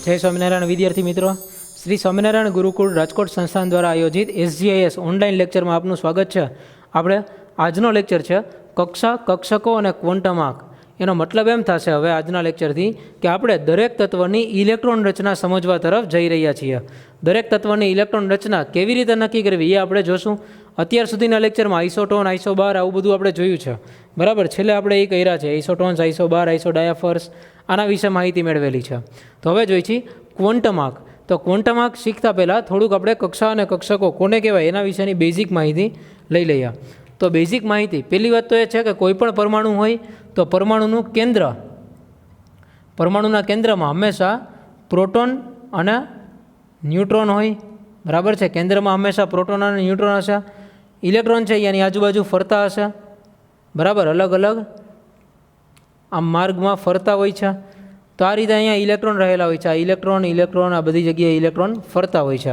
जय स्वामीनारायण विद्यार्थी मित्रों, श्री स्वामीनारायण गुरुकुल राजकोट संस्थान द्वारा आयोजित SGIS ऑनलाइन लेक्चर में आपનું સ્વાગત છે। આપણે આજનો લેક્ચર છે કક્ષા, કક્ષકો અને ક્વોન્ટમ આંક। એનો મતલબ એમ થશે હવે આજના લેક્ચરથી કે આપણે દરેક તત્વની ઇલેક્ટ્રોન રચના સમજવા તરફ જઈ રહ્યા છીએ। દરેક તત્વની ઇલેક્ટ્રોન રચના કેવી રીતે નક્કી કરવી એ આપણે જોશું। અત્યાર સુધીના લેક્ચરમાં આઇસોટોન, આઇસોબાર આવું બધું આપણે જોયું છે, બરાબર। છેલ્લે આપણે એ કર્યા છે આઇસોટોન્સ, આઇસોબાર, આઇસોડાયાફર્સ, આના વિશે માહિતી મેળવેલી છે। તો હવે જોઈ છીએ ક્વોન્ટમ આંક। તો ક્વોન્ટમ આંક શીખતા પહેલાં થોડુંક આપણે કક્ષા અને કક્ષકો કોને કહેવાય એના વિશેની બેઝિક માહિતી લઈ લઈએ। તો બેઝિક માહિતી પહેલી વાત તો એ છે કે કોઈ પણ પરમાણુ હોય તો પરમાણુનું કેન્દ્ર, પરમાણુના કેન્દ્રમાં હંમેશા પ્રોટોન અને ન્યુટ્રોન હોય, બરાબર છે। કેન્દ્રમાં હંમેશા પ્રોટોન અને ન્યુટ્રોન હશે। ઇલેક્ટ્રોન છે એની આજુબાજુ ફરતા હશે, બરાબર, અલગ અલગ આમ માર્ગમાં ફરતા હોય છે। તો આ રીતે અહીંયા ઇલેક્ટ્રોન રહેલા હોય છે। આ ઇલેક્ટ્રોન, ઇલેક્ટ્રોન આ બધી જગ્યાએ ઇલેક્ટ્રોન ફરતા હોય છે।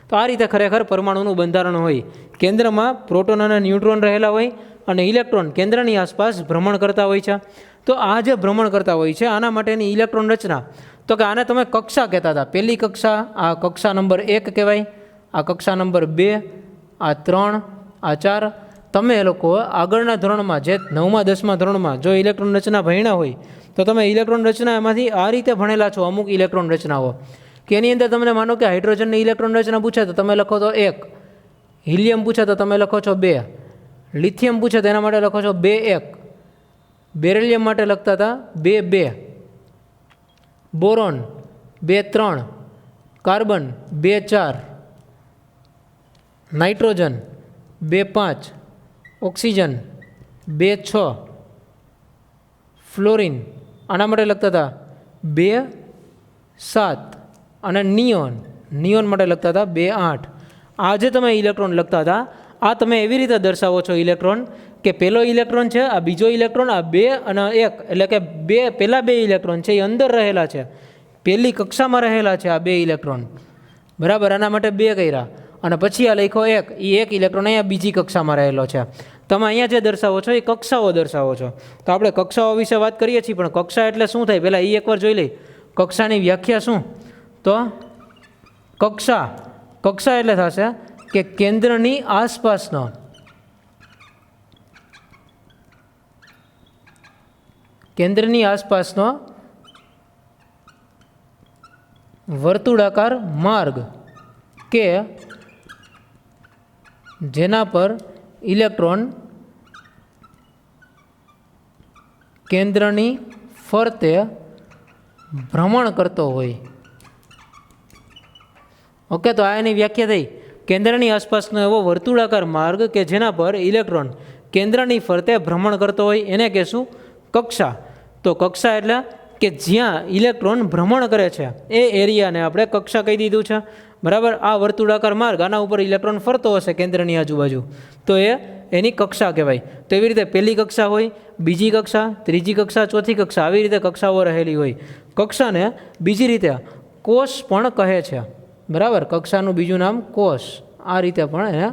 તો આ રીતે ખરેખર પરમાણુનું બંધારણ હોય। કેન્દ્રમાં પ્રોટોન અને ન્યુટ્રોન રહેલા હોય અને ઇલેક્ટ્રોન કેન્દ્રની આસપાસ ભ્રમણ કરતા હોય છે। તો આ જે ભ્રમણ કરતા હોય છે આના માટેની ઇલેક્ટ્રોન રચના, તો કે આને તમે કક્ષા કહેતા હતા। પહેલી કક્ષા, આ કક્ષા નંબર 1 કહેવાય, આ કક્ષા નંબર 2, આ 3, આ 4। તમે એ લોકો આગળના ધોરણમાં જે 9મા 10મા ધોરણમાં જો ઇલેક્ટ્રોન રચના ભણ્યા હોય તો તમે ઇલેક્ટ્રોન રચના એમાંથી આ રીતે ભણેલા છો। અમુક ઇલેક્ટ્રોન રચનાઓ કે એની અંદર તમને માનો કે હાઇડ્રોજનની ઇલેક્ટ્રોન રચના પૂછે તો તમે લખો તો 1, હિલિયમ પૂછે તો તમે લખો છો 2, લિથિયમ પૂછે તો એના માટે લખો છો 2, 1, બેરિલિયમ માટે લખતા હતા 2, 2, boron 2, 3, carbon 2, 4, nitrogen 2, 5, oxygen 2, 6, fluorine આના માટે લખતા હતા 2, 7 અને નિયોન માટે લખતા હતા 2, 8। આ જે તમે ઇલેક્ટ્રોન લખતા હતા આ તમે એવી રીતે દર્શાવો છો ઇલેક્ટ્રોન કે પહેલો ઇલેક્ટ્રોન છે, આ બીજો ઇલેક્ટ્રોન, આ 2 અને 1, એટલે કે પહેલા 2 ઇલેક્ટ્રોન છે એ અંદર રહેલા છે, પહેલી કક્ષામાં રહેલા છે આ 2 ઇલેક્ટ્રોન, બરાબર। આના માટે 2 કર્યા અને પછી આ લખ્યો 1, એ 1 ઇલેક્ટ્રોન અહીંયા બીજી કક્ષામાં રહેલો છે। તમે અહીંયા જે દર્શાવો છો એ કક્ષાઓ દર્શાવો છો। તો આપણે કક્ષાઓ વિશે વાત કરીએ છીએ, પણ કક્ષા એટલે શું થાય પહેલાં એ એકવાર જોઈ લઈ। કક્ષાની વ્યાખ્યા શું? તો કક્ષા એટલે થશે કે કેન્દ્રની આસપાસનો વર્તુળાકાર માર્ગ કે જેના પર ઇલેક્ટ્રોન કેન્દ્રની ફરતે ભ્રમણ કરતો હોય। ઓકે, તો આ એની વ્યાખ્યા થઈ। કેન્દ્રની આસપાસનો એવો વર્તુળાકાર માર્ગ કે જેના પર ઇલેક્ટ્રોન કેન્દ્રની ફરતે ભ્રમણ કરતો હોય એને કહેશું કક્ષા। તો કક્ષા એટલે કે જ્યાં ઇલેક્ટ્રોન ભ્રમણ કરે છે એ એરિયાને આપણે કક્ષા કહી દીધું છે, બરાબર। આ વર્તુળાકાર માર્ગ આના ઉપર ઇલેક્ટ્રોન ફરતો હશે કેન્દ્રની આજુબાજુ તો એ એની કક્ષા કહેવાય। તો એવી રીતે પહેલી કક્ષા હોય, બીજી કક્ષા, ત્રીજી કક્ષા, ચોથી કક્ષા, આવી રીતે કક્ષાઓ રહેલી હોય। કક્ષાને બીજી રીતે કોષ પણ કહે છે, બરાબર। કક્ષાનું બીજું નામ કોષ, આ રીતે પણ એને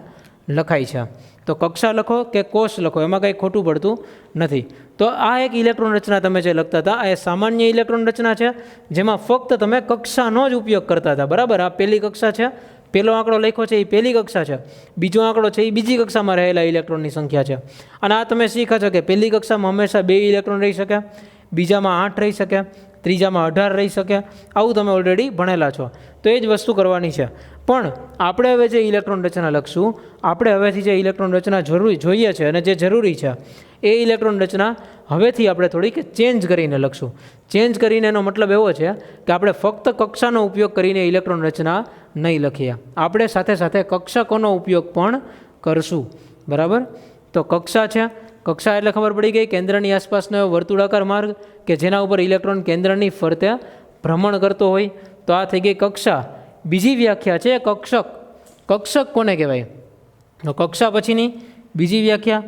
લખાય છે। તો કક્ષા લખો કે કોષ લખો એમાં કંઈ ખોટું પડતું નથી। તો આ એક ઇલેક્ટ્રોન રચના તમે જે લખતા હતા આ એ સામાન્ય ઇલેક્ટ્રોન રચના છે જેમાં ફક્ત તમે કક્ષાનો જ ઉપયોગ કરતા હતા, બરાબર। આ પહેલી કક્ષા છે, પહેલો આંકડો લખ્યો છે એ પહેલી કક્ષા છે, બીજો આંકડો છે એ બીજી કક્ષામાં રહેલા ઇલેક્ટ્રોનની સંખ્યા છે। અને આ તમે શીખ્યા છો કે પહેલી કક્ષામાં હંમેશા 2 ઇલેક્ટ્રોન રહી શકે, બીજામાં 8 રહી શકે, ત્રીજામાં 18 રહી શકે, આવું તમે ઓલરેડી ભણેલા છો। તો એ જ વસ્તુ કરવાની છે। પણ આપણે હવે જે ઇલેક્ટ્રોન રચના લખશું, આપણે હવેથી જે ઇલેક્ટ્રોન રચના જોઈએ છે અને જે જરૂરી છે એ ઇલેક્ટ્રોન રચના હવેથી આપણે થોડીક ચેન્જ કરીને લખશું। ચેન્જ કરીને એનો મતલબ એવો છે કે આપણે ફક્ત કક્ષાનો ઉપયોગ કરીને ઇલેક્ટ્રોન રચના નહીં લખીએ, આપણે સાથે સાથે કક્ષકોનો ઉપયોગ પણ કરશું, બરાબર। તો કક્ષા છે, કક્ષા એટલે ખબર પડી ગઈ કેન્દ્રની આસપાસનો વર્તુળાકાર માર્ગ કે જેના ઉપર ઇલેક્ટ્રોન કેન્દ્રની ફરતે ભ્રમણ કરતો હોય, તો આ થઈ ગઈ કક્ષા। બીજી વ્યાખ્યા છે કક્ષક। કક્ષક કોને કહેવાય? તો કક્ષા પછીની બીજી વ્યાખ્યા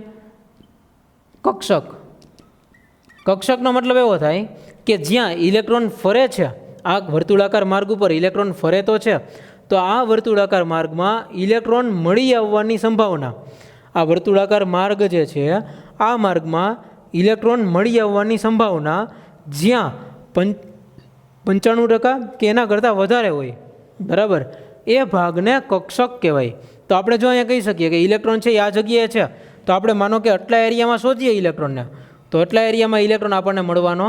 કક્ષકનો મતલબ એવો થાય કે જ્યાં ઇલેક્ટ્રોન ફરે છે, આ વર્તુળાકાર માર્ગ ઉપર ઇલેક્ટ્રોન ફરે તો છે, તો આ વર્તુળાકાર માર્ગમાં ઇલેક્ટ્રોન મળી આવવાની સંભાવના, આ વર્તુળાકાર માર્ગ જે છે આ માર્ગમાં ઇલેક્ટ્રોન મળી આવવાની સંભાવના જ્યાં 95% કે એના કરતાં વધારે હોય, બરાબર, એ ભાગને કક્ષક કહેવાય. તો આપણે જો અહીંયા કહી શકીએ કે ઇલેક્ટ્રોન છે એ આ જગ્યાએ છે, તો આપણે માનો કે આટલા એરિયામાં શોધીએ ઇલેક્ટ્રોનને, તો એટલા એરિયામાં ઇલેક્ટ્રોન આપણને મળવાનો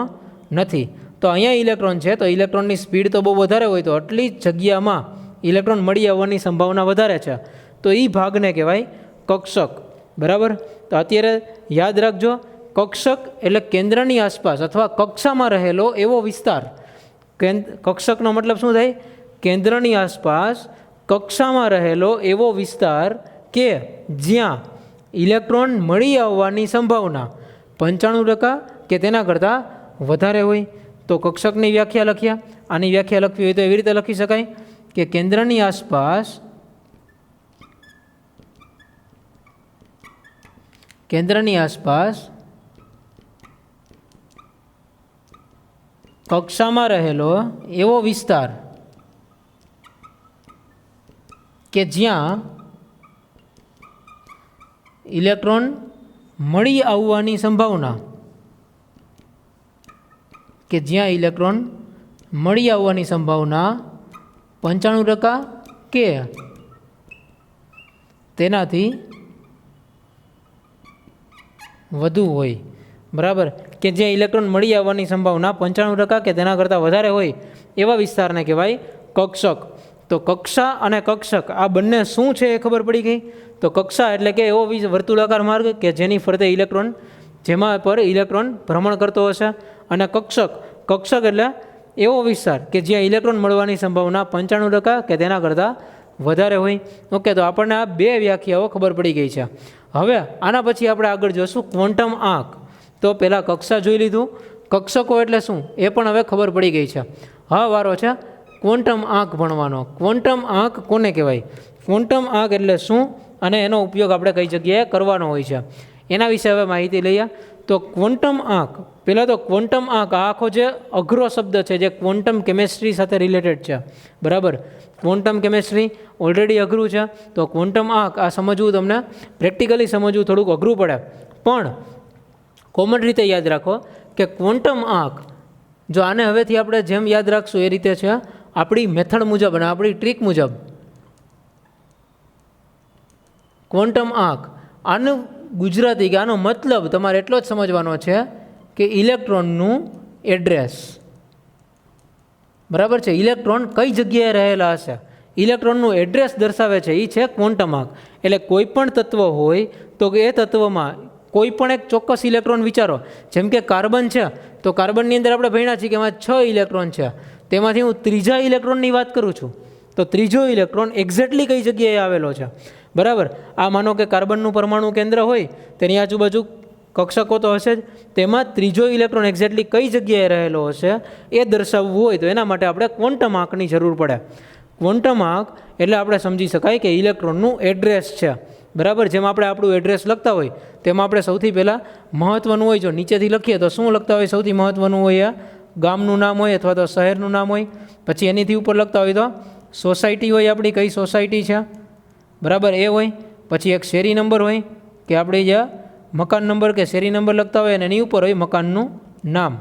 નથી. તો અહીંયા ઇલેક્ટ્રોન છે, તો ઇલેક્ટ્રોનની સ્પીડ તો બહુ વધારે હોય, તો આટલી જગ્યામાં ઇલેક્ટ્રોન મળી આવવાની સંભાવના વધારે છે, તો એ ભાગને કહેવાય કક્ષક, બરાબર. તો અત્યારે યાદ રાખજો, કક્ષક એટલે કેન્દ્રની આસપાસ અથવા કક્ષામાં રહેલો એવો વિસ્તાર. કક્ષકનો મતલબ શું થાય? કેન્દ્રની આસપાસ કક્ષામાં રહેલો એવો વિસ્તાર કે જ્યાં ઇલેક્ટ્રોન મળી આવવાની સંભાવના 95% કે તેના કરતાં વધારે હોય. તો કક્ષકની વ્યાખ્યા લખ્યા. આની વ્યાખ્યા લખવી હોય તો એવી રીતે લખી શકાય કે કેન્દ્રની આસપાસ કક્ષામાં રહેલો એવો વિસ્તાર કે જ્યાં ઇલેક્ટ્રોન મળી આવવાની સંભાવના 95% કે તેનાથી વધુ હોય, બરાબર. કે જ્યાં ઇલેક્ટ્રોન મળી આવવાની સંભાવના 95% કે તેના કરતાં વધારે હોય એવા વિસ્તારને કહેવાય કક્ષક. તો કક્ષા અને કક્ષક આ બંને શું છે એ ખબર પડી ગઈ. તો કક્ષા એટલે કે એવો વર્તુળાકાર માર્ગ કે જેની ફરતે ઇલેક્ટ્રોન, જેમાં પર ઇલેક્ટ્રોન ભ્રમણ કરતો હશે. અને કક્ષક એટલે એવો વિસ્તાર કે જ્યાં ઇલેક્ટ્રોન મળવાની સંભાવના 95% કે તેના કરતાં વધારે હોય. ઓકે, તો આપણને આ બે વ્યાખ્યાઓ ખબર પડી ગઈ છે. હવે આના પછી આપણે આગળ જોઈશું ક્વોન્ટમ આંક. તો પહેલાં કક્ષા જોઈ લીધું, કક્ષકો એટલે શું એ પણ હવે ખબર પડી ગઈ છે. હવે વારો છે ક્વોન્ટમ આંક ભણવાનો. ક્વોન્ટમ આંક કોને કહેવાય? ક્વોન્ટમ આંક એટલે શું અને એનો ઉપયોગ આપણે કઈ જગ્યાએ કરવાનો હોય છે એના વિશે હવે માહિતી લઈએ. તો ક્વોન્ટમ આંક, પહેલાં તો ક્વોન્ટમ આંક આ આખો જે અઘરો શબ્દ છે જે ક્વોન્ટમ કેમેસ્ટ્રી સાથે રિલેટેડ છે, બરાબર. ક્વોન્ટમ કેમેસ્ટ્રી ઓલરેડી અઘરું છે, તો ક્વોન્ટમ આંક આ સમજવું તમને પ્રેક્ટિકલી સમજવું થોડુંક અઘરું પડે, પણ કોમન રીતે યાદ રાખો કે ક્વોન્ટમ આંક, જો આને હવેથી આપણે જેમ યાદ રાખશું એ રીતે છે આપણી મેથડ મુજબ અને આપણી ટ્રીક મુજબ. ક્વોન્ટમ આંક આનું ગુજરાતી કે આનો મતલબ તમારે એટલો જ સમજવાનો છે કે ઇલેક્ટ્રોનનું એડ્રેસ, બરાબર છે. ઇલેક્ટ્રોન કઈ જગ્યાએ રહેલા હશે ઇલેક્ટ્રોનનું એડ્રેસ દર્શાવે છે એ છે ક્વોન્ટમ આંક. એટલે કોઈ પણ તત્વ હોય તો એ તત્વમાં કોઈ પણ એક ચોક્કસ ઇલેક્ટ્રોન વિચારો, જેમ કે કાર્બન છે, તો કાર્બનની અંદર આપણે ભણ્યા છીએ કે એમાં 6 ઇલેક્ટ્રોન છે, તેમાંથી હું ત્રીજા ઇલેક્ટ્રોનની વાત કરું છું. તો ત્રીજો ઇલેક્ટ્રોન એક્ઝેક્ટલી કઈ જગ્યાએ આવેલો છે, બરાબર. આ માનો કે કાર્બનનું પરમાણુ કેન્દ્ર હોય તેની આજુબાજુ કક્ષકો તો હશે જ, તેમાં ત્રીજો ઇલેક્ટ્રોન એક્ઝેક્ટલી કઈ જગ્યાએ રહેલો હશે એ દર્શાવવું હોય તો એના માટે આપણે ક્વોન્ટમ આંકની જરૂર પડે. ક્વોન્ટમ આંક એટલે આપણે સમજી શકાય કે ઇલેક્ટ્રોનનું એડ્રેસ છે, બરાબર. જેમ આપણે આપણું એડ્રેસ લખતા હોય તેમાં આપણે સૌથી પહેલાં મહત્ત્વનું હોય, જો નીચેથી લખીએ તો શું લખતા હોય? સૌથી મહત્ત્વનું હોય ગામનું નામ હોય અથવા તો શહેરનું નામ હોય. પછી એનીથી ઉપર લખતા હોય તો સોસાયટી હોય, આપણી કઈ સોસાયટી છે, બરાબર, એ હોય. પછી એક શેરી નંબર હોય કે આપણે જે મકાન નંબર કે શેરી નંબર લખતા હોય અને એની ઉપર હોય મકાનનું નામ,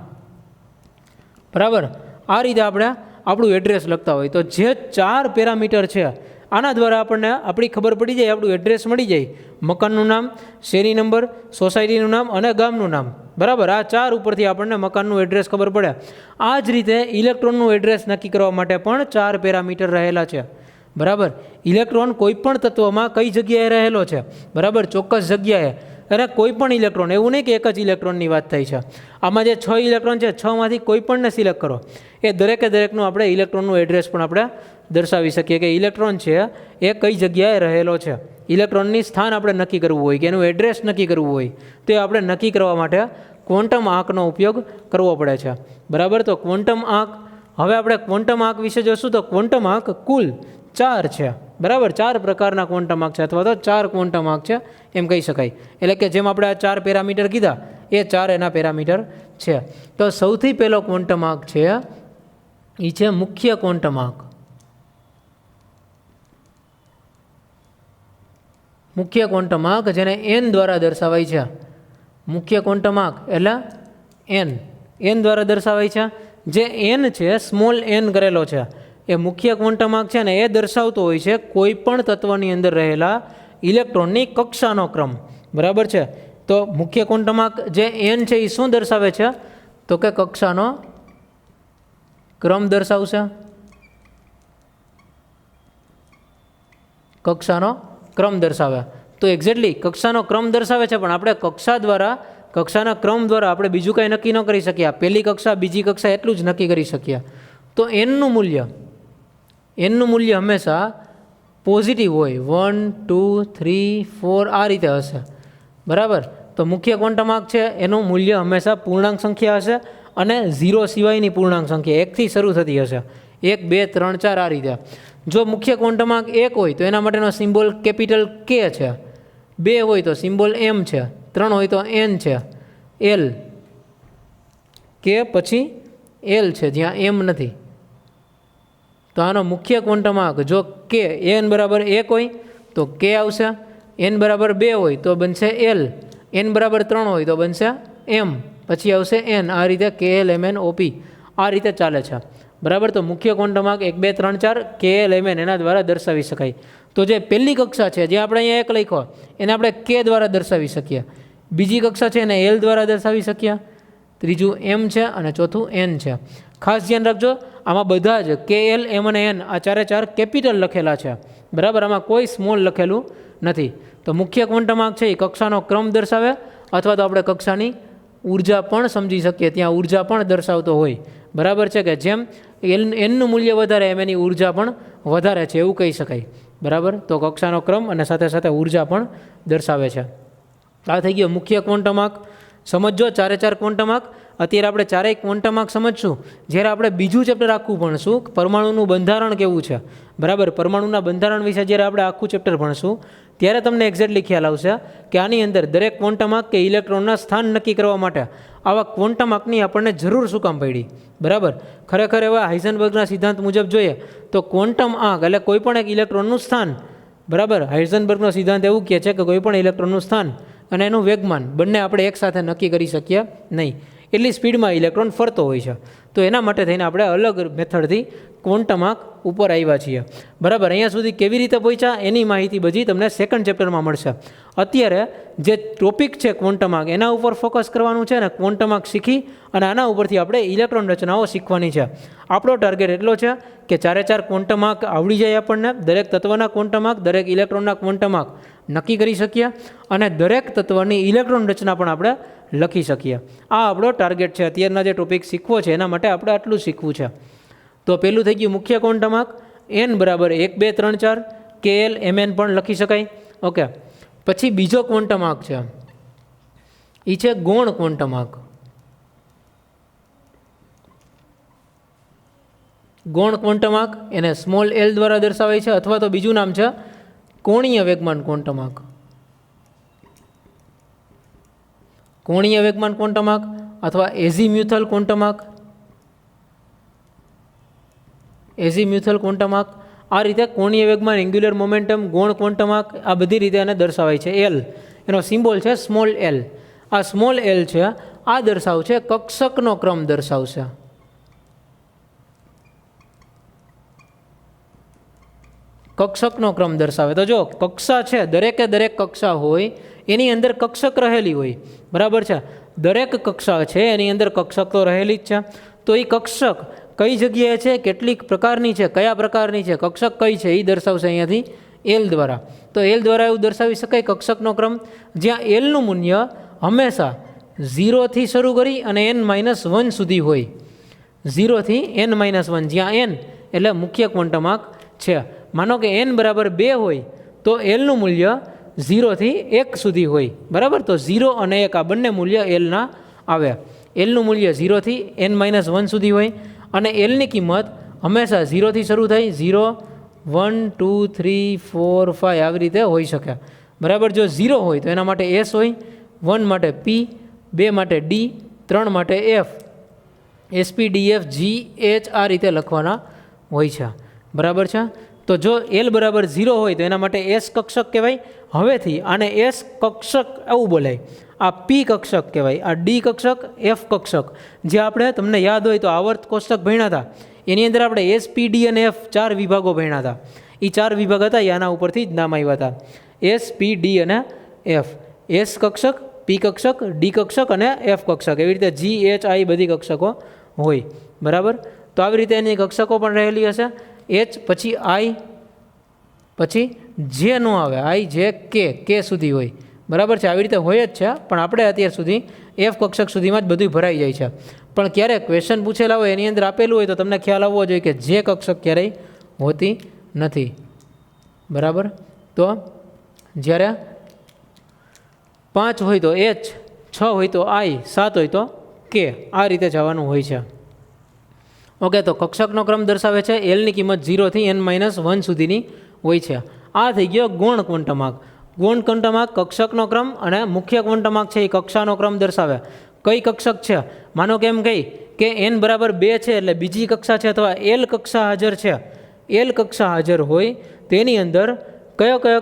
બરાબર. આ રીતે આપણે આપણું એડ્રેસ લખતા હોય. તો જે 4 પેરામીટર છે આના દ્વારા આપણને આપણી ખબર પડી જાય, આપણું એડ્રેસ મળી જાય. મકાનનું નામ, શેરી નંબર, સોસાયટીનું નામ અને ગામનું નામ, બરાબર. આ 4 ઉપરથી આપણને મકાનનું એડ્રેસ ખબર પડે. આ જ રીતે ઇલેક્ટ્રોનનું એડ્રેસ નક્કી કરવા માટે પણ 4 પેરામીટર રહેલા છે, બરાબર. ઇલેક્ટ્રોન કોઈ પણ તત્વમાં કઈ જગ્યાએ રહેલો છે, બરાબર, ચોક્કસ જગ્યાએ. અને કોઈ પણ ઇલેક્ટ્રોન, એવું નહીં કે એક જ ઇલેક્ટ્રોનની વાત થઈ છે. આમાં જે 6 ઇલેક્ટ્રોન છે, 6માંથી કોઈ પણને સિલેક્ટ કરો, એ દરેકનું આપણે ઇલેક્ટ્રોનનું એડ્રેસ પણ આપણે દર્શાવી શકીએ કે ઇલેક્ટ્રોન છે એ કઈ જગ્યાએ રહેલો છે. ઇલેક્ટ્રોનની સ્થાન આપણે નક્કી કરવું હોય કે એનું એડ્રેસ નક્કી કરવું હોય તો આપણે નક્કી કરવા માટે ક્વોન્ટમ આંકનો ઉપયોગ કરવો પડે છે, બરાબર. તો ક્વોન્ટમ આંક, હવે આપણે ક્વોન્ટમ આંક વિશે જોશું. તો ક્વોન્ટમ આંક કુલ 4 છે, બરાબર. 4 પ્રકારના ક્વોન્ટમ આંક છે અથવા તો 4 ક્વોન્ટમ આંક છે એમ કહી શકાય. એટલે કે જેમ આપણે આ 4 પેરામીટર કીધા એ 4 એના પેરામીટર છે. તો સૌથી પહેલો ક્વોન્ટમ આંક છે એ છે મુખ્ય ક્વોન્ટમ આંક. મુખ્ય ક્વોન્ટમ આંક જેને n દ્વારા દર્શાવાય છે. મુખ્ય ક્વોન્ટમ આંક એટલે n દ્વારા દર્શાવાય છે. જે એન છે સ્મોલ એન કરેલો છે એ મુખ્ય ક્વોન્ટમ આંક છે ને એ દર્શાવતો હોય છે કોઈ પણ તત્વની અંદર રહેલા ઇલેક્ટ્રોનની કક્ષાનો ક્રમ, બરાબર છે. તો મુખ્ય ક્વોન્ટમ આંક જે એન છે એ શું દર્શાવે છે? તો કે કક્ષાનો ક્રમ દર્શાવશે, કક્ષાનો ક્રમ દર્શાવે. તો એક્ઝેક્ટલી કક્ષાનો ક્રમ દર્શાવે છે, પણ આપણે કક્ષાના ક્રમ દ્વારા આપણે બીજું કંઈ નક્કી ન કરી શકીએ. પહેલી કક્ષા બીજી કક્ષા એટલું જ નક્કી કરી શકીએ. તો એનનું મૂલ્ય હંમેશા પોઝિટિવ હોય, 1 2 3 4 આ રીતે હશે, બરાબર. તો મુખ્ય ક્વોન્ટમ આંક છે એનું મૂલ્ય હંમેશા પૂર્ણાંક સંખ્યા હશે અને 0 સિવાયની પૂર્ણાંક સંખ્યા 1 થી શરૂ થતી હશે, 1 2 3 4 આ રીતે. જો મુખ્ય ક્વોન્ટમ આંક 1 હોય તો એના માટેનો સિમ્બોલ કેપિટલ કે છે, 2 હોય તો સિમ્બોલ એમ છે, 3 હોય તો એન છે, એલ કે પછી એલ છે જ્યાં એમ નથી. તો આનો મુખ્ય ક્વોન્ટમ આંક જો કે એન બરાબર 1 હોય તો કે આવશે, એન બરાબર 2 હોય તો બનશે એલ, એન બરાબર 3 હોય તો બનશે એમ, પછી આવશે એન. આ રીતે કે એલ એમ એન ઓપી આ રીતે ચાલે છે, બરાબર. તો મુખ્ય ક્વોન્ટમ આંક 1 2 3 4 કે એલ એમ એન એના દ્વારા દર્શાવી શકાય. તો જે પહેલી કક્ષા છે જે આપણે અહીંયા 1 લખ્યો એને આપણે કે દ્વારા દર્શાવી શકીએ, બીજી કક્ષા છે એને એલ દ્વારા દર્શાવી શકીએ, ત્રીજું એમ છે અને ચોથું એન છે. ખાસ ધ્યાન રાખજો આમાં બધા જ કે એલ એમ અને એન આ ચારે ચાર કેપિટલ લખેલા છે, બરાબર. આમાં કોઈ સ્મોલ લખેલું નથી. તો મુખ્ય ક્વોન્ટમ આંક છે એ કક્ષાનો ક્રમ દર્શાવે, અથવા તો આપણે કક્ષાની ઉર્જા પણ સમજી શકીએ, ત્યાં ઉર્જા પણ દર્શાવતો હોય, બરાબર છે. કે જેમ એનનું મૂલ્ય વધારે એમ એની ઉર્જા પણ વધારે છે એવું કહી શકાય, બરાબર. તો કક્ષાનો ક્રમ અને સાથે સાથે ઉર્જા પણ દર્શાવે છે. આ થઈ ગયો મુખ્ય ક્વોન્ટમ આંક. સમજો ચારે ચાર ક્વોન્ટમ આંક. અત્યારે આપણે ચારેય ક્વોન્ટમ આંક સમજશું જ્યારે આપણે બીજું ચેપ્ટર આખું ભણશું પરમાણુનું બંધારણ કેવું છે, બરાબર. પરમાણુના બંધારણ વિશે જ્યારે આપણે આખું ચેપ્ટર ભણશું ત્યારે તમને એક્ઝેક્ટલી ખ્યાલ આવશે કે આની અંદર દરેક ક્વોન્ટમ આંક કે ઇલેક્ટ્રોનના સ્થાન નક્કી કરવા માટે આવા ક્વોન્ટમ આંકની આપણને જરૂર શું કામ પડી, બરાબર. ખરેખર એવા હાઇઝનબર્ગના સિદ્ધાંત મુજબ જોઈએ તો ક્વોન્ટમ આંક એટલે કોઈ પણ એક ઇલેક્ટ્રોનનું સ્થાન, બરાબર. હાઇઝનબર્ગનો સિદ્ધાંત એવું કહે છે કે કોઈ પણ ઇલેક્ટ્રોનનું સ્થાન અને એનું વેગમાન બંને આપણે એકસાથે નક્કી કરી શકીએ નહીં, એટલી સ્પીડમાં ઇલેક્ટ્રોન ફરતો હોય છે. તો એના માટે થઈને આપણે અલગ મેથડથી ક્વોન્ટમ આંક ઉપર આવ્યા છીએ, બરાબર. અહીંયા સુધી કેવી રીતે પહોંચ્યા એની માહિતી બધી તમને સેકન્ડ ચેપ્ટરમાં મળશે. અત્યારે જે ટોપિક છે ક્વોન્ટમ આંક એના ઉપર ફોકસ કરવાનું છે ને ક્વોન્ટમ આંક શીખી અને આના ઉપરથી આપણે ઇલેક્ટ્રોન રચનાઓ શીખવાની છે. આપણો ટાર્ગેટ એટલો છે કે ચારે ચાર ક્વોન્ટમ આંક આવડી જાય આપણને, દરેક તત્વના ક્વોન્ટમ આંક, દરેક ઇલેક્ટ્રોનના ક્વોન્ટમ આંક નક્કી કરી શકીએ અને દરેક તત્વની ઇલેક્ટ્રોન રચના પણ આપણે લખી શકીએ. આ આપણો ટાર્ગેટ છે. અત્યારના જે ટોપિક શીખવો છે એના માટે આપણે આટલું શીખવું છે. તો પહેલું થઈ ગયું મુખ્ય ક્વોન્ટમ આંક, એન બરાબર 1 2 3 4 કે એલ એમ એન પણ લખી શકાય, ઓકે. પછી બીજો ક્વોન્ટમ આંક છે એ છે ગૌણ ક્વોન્ટમ આંક. ગૌણ ક્વોન્ટમ આંક એને સ્મોલ એલ દ્વારા દર્શાવાય છે, અથવા તો બીજું નામ છે કોણીય વેગમાન ક્વોન્ટમ આંક. કોણીય વેગમાન ક્વોન્ટમ આંક અથવા એઝીમ્યુથલ ક્વોન્ટમ આંક, એઝીમ્યુથલ ક્વોન્ટમ આંક. આ રીતે કોણીય વેગમાન, એન્ગ્યુલર મોમેન્ટમ, ગૌણ ક્વોન્ટમ આંક આ બધી રીતે એને દર્શાવાય છે. એલ એનો સિમ્બોલ છે સ્મોલ એલ. આ સ્મોલ એલ છે આ દર્શાવશે કક્ષકનો ક્રમ દર્શાવશે. કક્ષકનો ક્રમ દર્શાવે. તો જો કક્ષા છે દરેકે દરેક કક્ષા હોય એની અંદર કક્ષક રહેલી હોય, બરાબર છે. દરેક કક્ષા છે એની અંદર કક્ષક તો રહેલી જ છે. તો એ કક્ષક કઈ જગ્યાએ છે, કેટલીક પ્રકારની છે, કયા પ્રકારની છે, કક્ષક કઈ છે એ દર્શાવશે અહીંયાથી એલ દ્વારા. તો એલ દ્વારા એવું દર્શાવી શકાય કક્ષકનો ક્રમ જ્યાં એલનું મૂલ્ય હંમેશા 0થી શરૂ કરી અને n-1 સુધી હોય. 0થી n-1, જ્યાં n એટલે મુખ્ય ક્વોન્ટમ આંક છે. માનો કે n બરાબર 2 હોય તો એલનું મૂલ્ય 0થી 1 સુધી હોય, બરાબર. તો 0 અને 1 આ બંને મૂલ્ય એલના આવે. એલનું મૂલ્ય 0થી n-1 સુધી હોય અને એલની કિંમત હંમેશા 0થી શરૂ થાય, 0 1 2 3 4 5 આવી રીતે હોઈ શકે, બરાબર. જો 0 હોય તો એના માટે S હોય, 1 માટે P, 2 માટે D, 3 માટે F, SP D F G H આ રીતે લખવાના હોય છે, બરાબર છે. તો જો એલ બરાબર 0 હોય તો એના માટે એસ કક્ષક કહેવાય. હવેથી આને એસ કક્ષક એવું બોલાય. આ પી કક્ષક કહેવાય, આ ડી કક્ષક, એફ કક્ષક, જે આપણે તમને યાદ હોય તો આવર્ત કોષ્ટક ભણ્યા હતા એની અંદર આપણે એસ, પી, ડી અને એફ 4 વિભાગો ભણ્યા હતા. એ 4 વિભાગ હતા એ આના ઉપરથી જ નામ આવ્યા હતા, એસ, પી, ડી અને એફ. એસ કક્ષક, પી કક્ષક, ડી કક્ષક અને એફ કક્ષક, એવી રીતે જી, એચ, આઈ બધી કક્ષકો હોય. બરાબર, તો આવી રીતે એની કક્ષકો પણ રહેલી હશે. એચ પછી આઈ પછી જે નો આવે, આઈ જે કે સુધી હોય. બરાબર છે, આવી રીતે હોય જ છે, પણ આપણે અત્યાર સુધી એફ કક્ષક સુધીમાં જ બધું ભરાઈ જાય છે. પણ ક્યારેક ક્વેશ્ચન પૂછેલા હોય એની અંદર આપેલું હોય તો તમને ખ્યાલ આવવો જોઈએ કે જે કક્ષક ક્યારેય હોતી નથી. બરાબર, તો જ્યારે 5 હોય તો એચ, 6 હોય તો આઈ, 7 હોય તો કે, આ રીતે જવાનું હોય છે. ઓકે, તો કક્ષકનો ક્રમ દર્શાવે છે એલની કિંમત 0 થી n-1 સુધીની હોય છે. આ થઈ ગયો ગૌણ ક્વોન્ટમાર્ક. ગૌણ ક્વોન્ટમાર્ક કક્ષકનો ક્રમ અને મુખ્ય ક્વોન્ટમાર્ક છે એ કક્ષાનો ક્રમ દર્શાવે. કઈ કક્ષક છે, માનો કે એમ કહી કે n બરાબર 2 છે એટલે બીજી કક્ષા છે અથવા એલ કક્ષા હાજર છે, એલ કક્ષા હાજર હોય તેની અંદર કયો કયો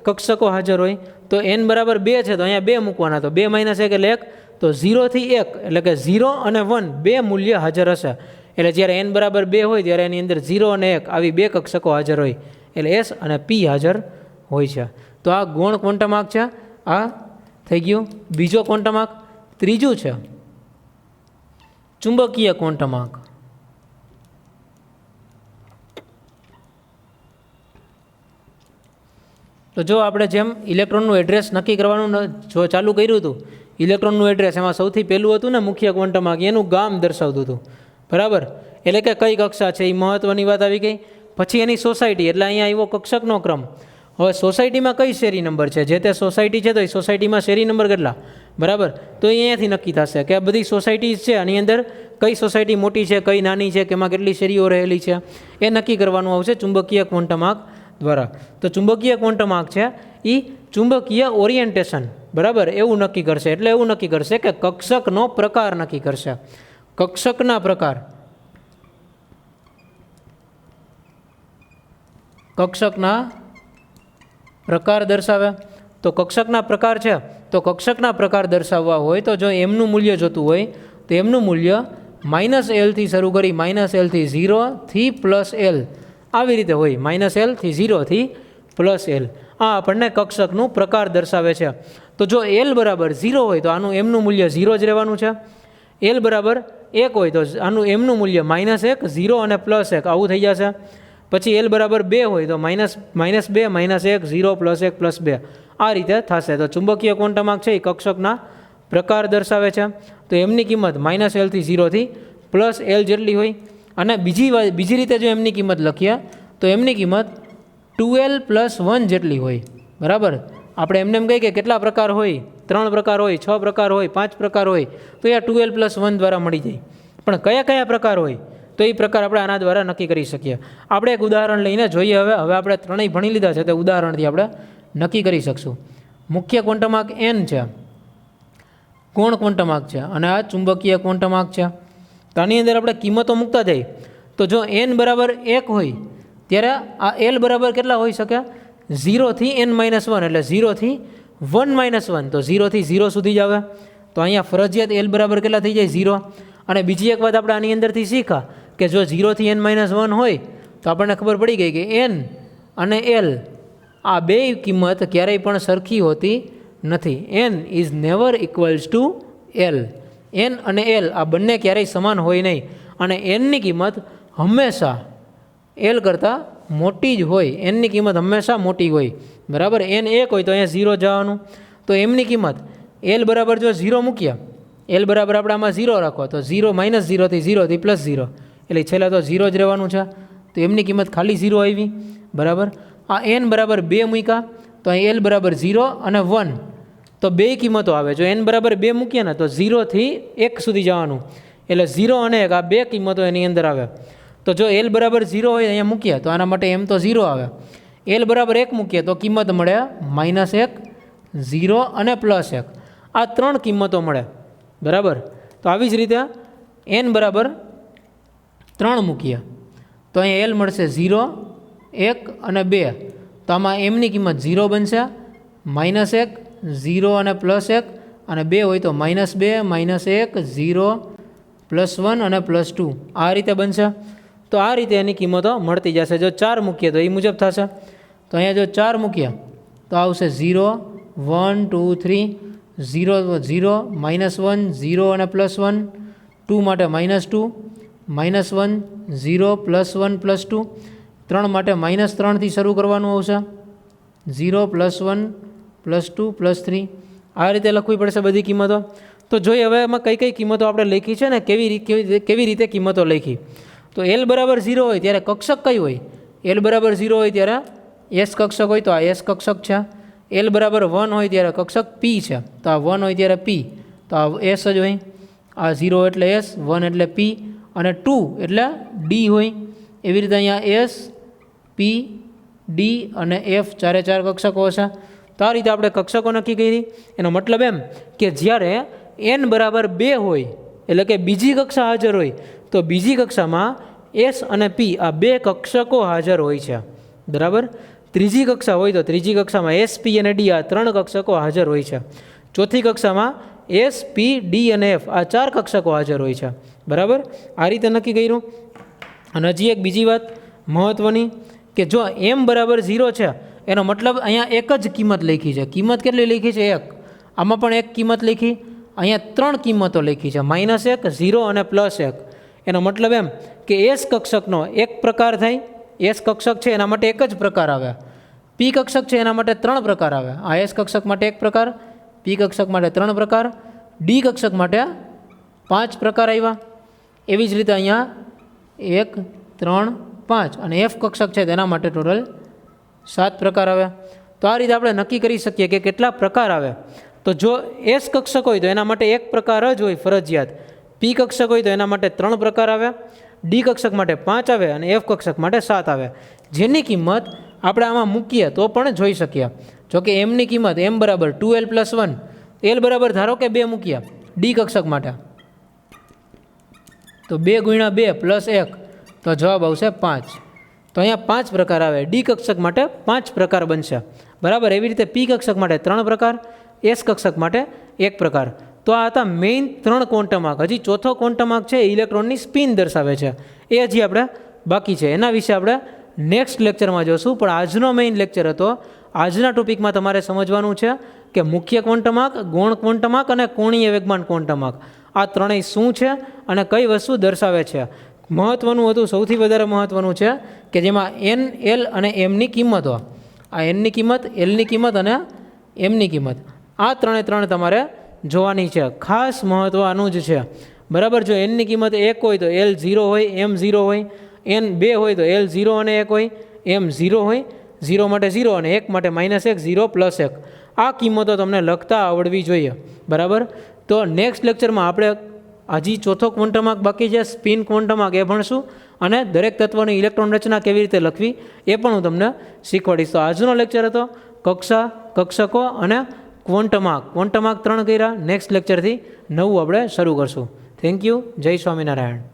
કક્ષકો હાજર હોય, તો n બરાબર 2 છે તો અહીંયા 2 મૂકવાના, તો 2 - 1 એટલે 1, તો 0 થી 1 એટલે કે 0 અને 1 બે મૂલ્ય હાજર હશે. એટલે જ્યારે n બરાબર 2 હોય ત્યારે એની અંદર 0 અને 1 આવી બે કક્ષકો હાજર હોય, એટલે એસ અને પી હાજર હોય છે. તો આ ગૌણ ક્વોન્ટમાર્ક છે. આ થઈ ગયું બીજો ક્વોન્ટમાર્ક. ત્રીજું છે ચુંબકીય ક્વોન્ટમાર્ક. તો જો આપણે જેમ ઇલેક્ટ્રોનનું એડ્રેસ નક્કી કરવાનું જો ચાલુ કર્યું હતું, ઇલેક્ટ્રોનનું એડ્રેસ એમાં સૌથી પહેલું હતું ને મુખ્ય ક્વોન્ટમાર્ક, એનું ગામ દર્શાવતું હતું. બરાબર, એટલે કે કઈ કક્ષા છે એ મહત્ત્વની વાત આવી ગઈ. પછી એની સોસાયટી, એટલે અહીંયા આવ્યો કક્ષકનો ક્રમ. હવે સોસાયટીમાં કઈ શેરી નંબર છે, જે તે સોસાયટી છે તો એ સોસાયટીમાં શેરી નંબર કેટલા. બરાબર, તો એ અહીંયાથી નક્કી થશે કે આ બધી સોસાયટીઝ છે, આની અંદર કઈ સોસાયટી મોટી છે, કઈ નાની છે, કે એમાં કેટલી શેરીઓ રહેલી છે, એ નક્કી કરવાનું આવશે ચુંબકીય ક્વોન્ટમાર્ક દ્વારા. તો ચુંબકીય ક્વોન્ટમાર્ક છે એ ચુંબકીય ઓરિએન્ટેશન, બરાબર, એવું નક્કી કરશે. એટલે એવું નક્કી કરશે કે કક્ષકનો પ્રકાર નક્કી કરશે. કક્ષકના પ્રકાર, કક્ષકના પ્રકાર દર્શાવે. તો કક્ષકના પ્રકાર છે, તો કક્ષકના પ્રકાર દર્શાવવા હોય તો જો એમનું મૂલ્ય જોતું હોય તો એમનું મૂલ્ય -l થી શરૂ કરી -l થી 0 થી +l આવી રીતે હોય, -l થી 0 થી +l. આ આપણને કક્ષકનું પ્રકાર દર્શાવે છે. તો જો l બરાબર 0 હોય તો આનું એમનું મૂલ્ય 0 જ રહેવાનું છે. l બરાબર 1 હોય તો આનું એમનું મૂલ્ય -1, 0 અને +1 આવું થઈ જશે. પછી l બરાબર 2 હોય તો -2, -1, 0, +1, +2 આ રીતે થશે. તો ચુંબકીય ક્વોન્ટમાર્ક છે એ કક્ષકના પ્રકાર દર્શાવે છે. તો એમની કિંમત -l થી 0 થી +l જેટલી હોય. અને બીજી રીતે જો એમની કિંમત લખીએ તો એમની કિંમત 2l + 1 જેટલી હોય. બરાબર, આપણે એમને એમ કહીએ કે કેટલા પ્રકાર હોય, 3 પ્રકાર હોય, 6 પ્રકાર હોય, 5 પ્રકાર હોય, તો એ 2l + 1 દ્વારા મળી જાય. પણ કયા કયા પ્રકાર હોય તો એ પ્રકાર આપણે આના દ્વારા નક્કી કરી શકીએ. આપણે એક ઉદાહરણ લઈને જોઈએ. હવે આપણે ત્રણેય ભણી લીધા છે તે ઉદાહરણથી આપણે નક્કી કરી શકશું. મુખ્ય ક્વોન્ટમાર્ક n છે, ગૌણ ક્વોન્ટમાર્ક છે, અને આ ચુંબકીય ક્વોન્ટમાર્ક છે. તો આની અંદર આપણે કિંમતો મૂકતા જઈએ. તો જો n બરાબર 1 હોય ત્યારે આ l બરાબર કેટલા હોઈ શકે, 0 થી n-1, એટલે 0 થી 1-1, તો 0 થી 0 સુધી જ આવે. તો અહીંયા ફરજિયાત l બરાબર કેટલા થઈ જાય, 0. અને બીજી એક વાત આપણે આની અંદરથી શીખા કે જો 0 થી n-1 હોય તો આપણને ખબર પડી ગઈ કે n અને l આ બે કિંમત ક્યારેય પણ સરખી હોતી નથી. n is never equals to l. n અને l આ બંને ક્યારેય સમાન હોય નહીં. અને nની કિંમત હંમેશા l કરતાં મોટી જ હોય. nની કિંમત હંમેશા મોટી હોય. બરાબર, n 1 હોય તો અહીંયા 0 જવાનું. તો એમની કિંમત l બરાબર જો 0 મૂક્યા, l બરાબર આપણે આમાં 0 રાખો તો 0 -0 થી 0 થી +0 એટલે છેલ્લા તો 0 જ રહેવાનું છે. તો એમની કિંમત ખાલી 0 આવી. બરાબર, આ n બરાબર 2 મૂક્યા તો અહીં l બરાબર 0 અને 1, તો બે કિંમતો આવે. જો n બરાબર 2 મૂકીએ ને તો 0 થી 1 સુધી જવાનું, એટલે 0 અને 1 આ બે કિંમતો એની અંદર આવે. તો જો l બરાબર 0 હોય અહીંયા મૂકીએ તો આના માટે m તો 0 આવે. l બરાબર 1 મૂકીએ તો કિંમત મળે -1, 0 અને +1, આ 3 કિંમતો મળે. બરાબર, તો આવી જ રીતે n બરાબર 3 મૂકીએ તો અહીંયા l મળશે 0, 1 અને 2, તો આમાં mની કિંમત 0 બનશે, -1, 0 અને +1 અને 2 હોય તો -2 -1 0 +1 અને +2 આ રીતે બનશે. તો આ રીતે એની કિંમતો મળતી જશે. જો 4 મૂકીએ તો એ મુજબ થશે. તો અહીંયા જો 4 મૂકીએ તો આવશે 0 1 2 3 0 0 -1 0 અને +1 2 માટે -2 -1 0 +1 +2 3 માટે -3થી શરૂ કરવાનું આવશે 0 +1 +2 +3 આ રીતે લખવી પડશે બધી કિંમતો. તો જોઈએ હવે એમાં કઈ કઈ કિંમતો આપણે લખી છે ને કેવી રીતે કિંમતો લખી. તો L બરાબર 0 હોય ત્યારે કક્ષક કઈ હોય? L બરાબર 0 હોય ત્યારે S કક્ષક હોય તો આ S કક્ષક છે. L બરાબર 1 હોય ત્યારે કક્ષક P છે તો આ 1 હોય ત્યારે P તો આ S જ હોય. આ 0 એટલે S 1 એટલે P અને 2 એટલે D હોય. એવી રીતે અહીંયા S P D અને F ચારે ચાર કક્ષકો હશે. તો આ રીતે આપણે કક્ષકો નક્કી કરી. એનો મતલબ એમ કે જ્યારે n બરાબર 2 હોય એટલે કે બીજી કક્ષા હાજર હોય તો બીજી કક્ષામાં S અને P આ બે કક્ષકો હાજર હોય છે. બરાબર. ત્રીજી કક્ષા હોય તો ત્રીજી કક્ષામાં S P અને D આ 3 કક્ષકો હાજર હોય છે. ચોથી કક્ષામાં S P D અને F આ 4 કક્ષકો હાજર હોય છે. બરાબર. આ રીતે નક્કી કર્યું. અને હજી એક બીજી વાત મહત્ત્વની કે જો m બરાબર 0 છે એનો મતલબ અહીંયા એક જ કિંમત લખી છે. કિંમત કેટલી લખી છે? 1. આમાં પણ એક કિંમત લખી. અહીંયા 3 કિંમતો લખી છે -1 0 અને +1. એનો મતલબ એમ કે S કક્ષકનો એક પ્રકાર થાય. S કક્ષક છે એના માટે એક જ પ્રકાર આવે. P કક્ષક છે એના માટે 3 પ્રકાર આવે. આ S કક્ષક માટે એક પ્રકાર, P કક્ષક માટે 3 પ્રકાર, D કક્ષક માટે 5 પ્રકાર આવ્યા. એવી જ રીતે અહીંયા 1 3 5 અને F કક્ષક છે તેના માટે ટોટલ 7 પ્રકાર આવે. તો આ રીતે આપણે નક્કી કરી શકીએ કે કેટલા પ્રકાર આવે. તો જો S કક્ષક હોય તો એના માટે એક પ્રકાર જ હોય ફરજિયાત. P કક્ષક હોય તો એના માટે 3 પ્રકાર આવે, D કક્ષક માટે 5 આવે અને F કક્ષક માટે 7 આવે. જેની કિંમત આપણે આમાં મૂકીએ તો પણ જોઈ શકીએ. જોકે mની કિંમત m બરાબર 2l + 1, l બરાબર ધારો કે 2 મૂકીએ D કક્ષક માટે તો 2 × 2 + 1 તો જવાબ આવશે 5. તો અહીંયા 5 પ્રકાર આવે. D કક્ષક માટે 5 પ્રકાર બનશે. બરાબર. એવી રીતે P કક્ષક માટે 3 પ્રકાર, S કક્ષક માટે 1 પ્રકાર. તો આ હતા મેઇન 3 ક્વોન્ટમ આંક. હજી ચોથો ક્વોન્ટમ આંક છે ઇલેક્ટ્રોનની સ્પિન દર્શાવે છે. એ હજી આપણે બાકી છે. એના વિશે આપણે નેક્સ્ટ લેક્ચરમાં જોશું. પણ આજનો મેઇન લેક્ચર હતો. આજના ટોપિકમાં તમારે સમજવાનું છે કે મુખ્ય ક્વોન્ટમ આંક, ગૌણ ક્વોન્ટમ આંક અને કોણીય વેગમાન ક્વોન્ટમ આંક આ ત્રણેય શું છે અને કઈ વસ્તુ દર્શાવે છે. મહત્ત્વનું હતું, સૌથી વધારે મહત્ત્વનું છે કે જેમાં n, l અને mની કિંમતો, આ nની કિંમત, lની કિંમત અને mની કિંમત આ ત્રણે તમારે જોવાની છે. ખાસ મહત્ત્વ આનું જ છે. બરાબર. જો nની કિંમત 1 હોય તો l 0 હોય, m 0 હોય, n 2 હોય તો l 0 અને 1 હોય, m 0 હોય, 0 માટે 0 અને 1 માટે -1 0 + 1. આ કિંમતો તમને લખતા આવડવી જોઈએ. બરાબર. તો નેક્સ્ટ લેક્ચરમાં આપણે હજી ચોથો ક્વોન્ટમ આંક બાકી છે, સ્પિન ક્વોન્ટમ આંક, એ ભણશું અને દરેક તત્વની ઇલેક્ટ્રોન રચના કેવી રીતે લખવી એ પણ હું તમને શીખવાડીશ. તો આજનો લેક્ચર હતો કક્ષા, કક્ષકો અને ક્વોન્ટમ આંક. ક્વોન્ટમ આંક 3 કર્યા. નેક્સ્ટ લેક્ચરથી નવું આપણે શરૂ કરશું. Thank you. જય સ્વામિનારાયણ.